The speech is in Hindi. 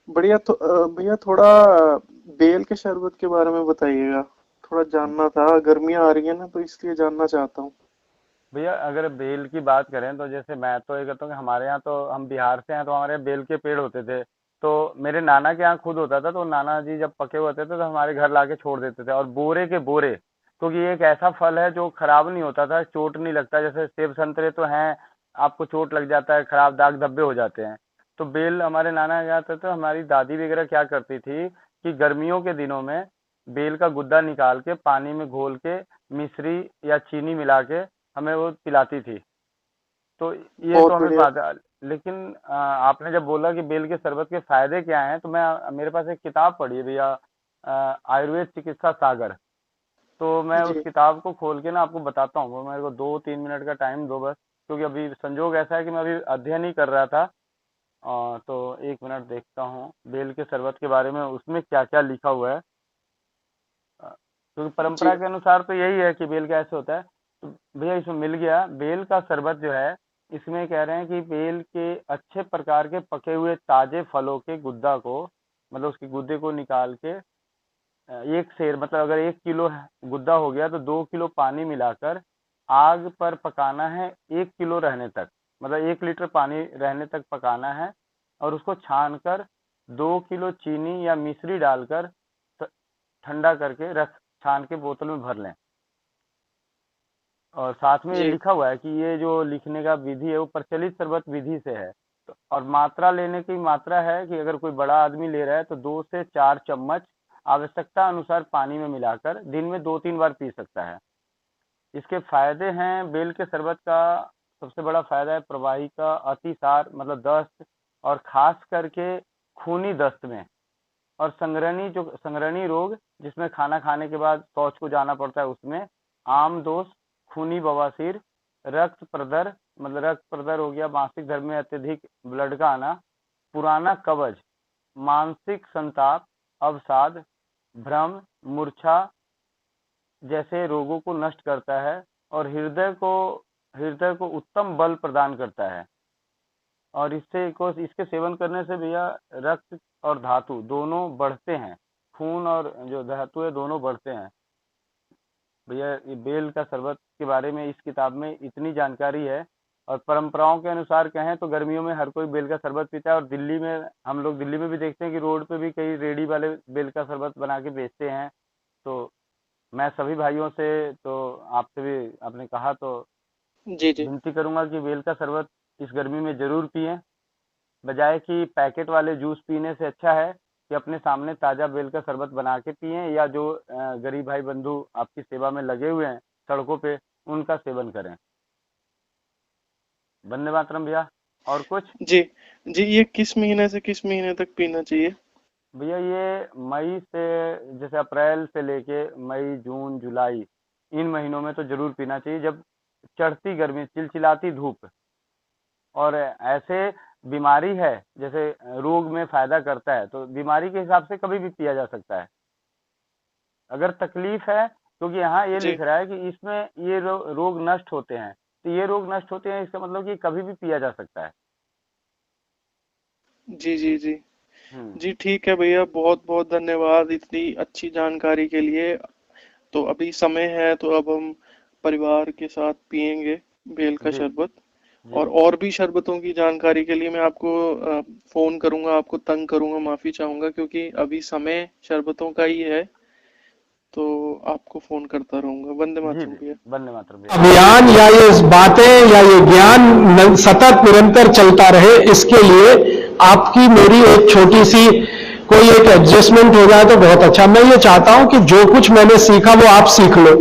बढ़िया। तो भैया थोड़ा बेल के शरबत के बारे में बताइएगा। थोड़ा जानना था, गर्मियाँ आ रही है ना, तो इसलिए जानना चाहता हूँ। भैया अगर बेल की बात करें तो जैसे मैं तो ये कहता हूँ कि हमारे यहाँ तो हम बिहार से हैं, तो हमारे यहाँ बेल के पेड़ होते थे। तो मेरे नाना के यहाँ खुद होता था, तो नाना जी जब पके हुए होते थे तो हमारे घर लाके छोड़ देते थे, और बोरे के बोरे। क्योंकि ये एक ऐसा फल है जो खराब नहीं होता था, चोट नहीं लगता। जैसे सेब संतरे तो हैं, आपको चोट लग जाता है, खराब दाग धब्बे हो जाते हैं। तो बेल हमारे नाना के यहाँ था, तो हमारी दादी वगैरह क्या करती थी कि गर्मियों के दिनों में बेल का गुद्दा निकाल के पानी में घोल के मिश्री या चीनी मिला के हमें वो पिलाती थी। तो ये तो बहुत हमें बढ़िया। बात है। लेकिन आपने जब बोला कि बेल के शरबत के फायदे क्या हैं, तो मैं मेरे पास एक किताब पढ़ी है भैया, आयुर्वेद चिकित्सा सागर। तो मैं उस जी। किताब को खोल के ना आपको बताता हूँ। वो मेरे को 2-3 मिनट का टाइम दो बस, क्योंकि अभी संजोग ऐसा है कि मैं अभी अध्ययन ही कर रहा था। तो 1 मिनट देखता हूँ बेल के शरबत के बारे में, उसमें क्या क्या लिखा हुआ है। क्योंकि परंपरा जी। के अनुसार तो यही है कि बेल का ऐसे होता है। तो भैया इसमें मिल गया बेल का शरबत जो है। इसमें कह रहे हैं कि बेल के अच्छे प्रकार के पके हुए ताजे फलों के गुद्दा को, मतलब उसके गुद्दे को निकाल के, एक सेर मतलब अगर 1 किलो गुद्दा हो गया तो 2 किलो पानी मिलाकर आग पर पकाना है, 1 किलो रहने तक। मतलब 1 लीटर पानी रहने तक पकाना है, और उसको छान कर 2 किलो चीनी या मिश्री डालकर ठंडा करके रख छान के बोतल में भर लें। और साथ में ये जी। लिखा हुआ है कि ये जो लिखने का विधि है वो प्रचलित शरबत विधि से है। तो और मात्रा लेने की मात्रा है कि अगर कोई बड़ा आदमी ले रहा है तो 2 से 4 चम्मच आवश्यकता अनुसार पानी में मिलाकर दिन में 2-3 बार पी सकता है। इसके फायदे हैं बेल के शरबत का। सबसे बड़ा फायदा है प्रवाही का अतिसार, मतलब दस्त, और खास करके खूनी दस्त में। और संग्रहणी रोग, जिसमें खाना खाने के बाद शौच को जाना पड़ता है, उसमें आम दोष, खूनी बवासीर, रक्त प्रदर, मतलब रक्त प्रदर हो गया, मासिक धर्म में अत्यधिक ब्लड का आना, पुराना कब्ज, मानसिक संताप, अवसाद, भ्रम, मूर्छा जैसे रोगों को नष्ट करता है। और हृदय को उत्तम बल प्रदान करता है। और इसके सेवन करने से भैया रक्त और धातु दोनों बढ़ते हैं। खून और जो धातु है दोनों बढ़ते हैं। भैया ये बेल का शरबत के बारे में इस किताब में इतनी जानकारी है। और परंपराओं के अनुसार कहें तो गर्मियों में हर कोई बेल का शरबत पीता है। और दिल्ली में, हम लोग दिल्ली में भी देखते हैं कि रोड पे भी कई रेडी वाले बेल का शरबत बना के बेचते हैं। तो मैं सभी भाइयों से, तो आपसे भी आपने कहा तो जी। जी। विनती करूंगा कि बेल का शरबत इस गर्मी में जरूर पिएं। बजाय कि पैकेट वाले जूस पीने से अच्छा है कि अपने सामने ताजा बेल का शरबत बना के पिएं, या जो गरीब भाई बंधु आपकी सेवा में लगे हुए हैं सड़कों पे, उनका सेवन करें। वंदे मातरम भैया। और कुछ? जी। जी, ये किस महीने से किस महीने तक पीना चाहिए? भैया ये मई से, जैसे अप्रैल से लेके मई, जून, जुलाई, इन महीनों में तो जरूर पीना चाहिए, जब चढ़ती गर्मी, चिलचिलाती धूप। और ऐसे बीमारी है जैसे रोग में फायदा करता है, तो बीमारी के हिसाब से कभी भी पिया जा सकता है। अगर तकलीफ है, क्योंकि यहाँ ये जी। लिख रहा है कि इसमें ये रोग नष्ट होते हैं, तो ये रोग नष्ट होते हैं इसका मतलब कि कभी भी पिया जा सकता है। जी। जी। जी। हम्म। जी, ठीक है भैया, बहुत बहुत धन्यवाद इतनी अच्छी जानकारी के लिए। तो अभी समय है, तो अब हम परिवार के साथ पियेंगे बेल का जी। शरबत। जी। और भी शरबतों की जानकारी के लिए मैं आपको फोन करूंगा, आपको तंग करूंगा, माफी चाहूंगा, क्योंकि अभी समय शरबतों का ही है। तो आपको फोन करता रहूंगा। वंदे जी मातरम भैया, भैया। वंदे मातरम भैया। अभियान या ये बातें या ये ज्ञान सतत निरंतर चलता रहे, इसके लिए आपकी मेरी एक छोटी सी कोई एक एडजस्टमेंट हो जाए तो बहुत अच्छा। मैं ये चाहता हूं कि जो कुछ मैंने सीखा वो आप सीख लो।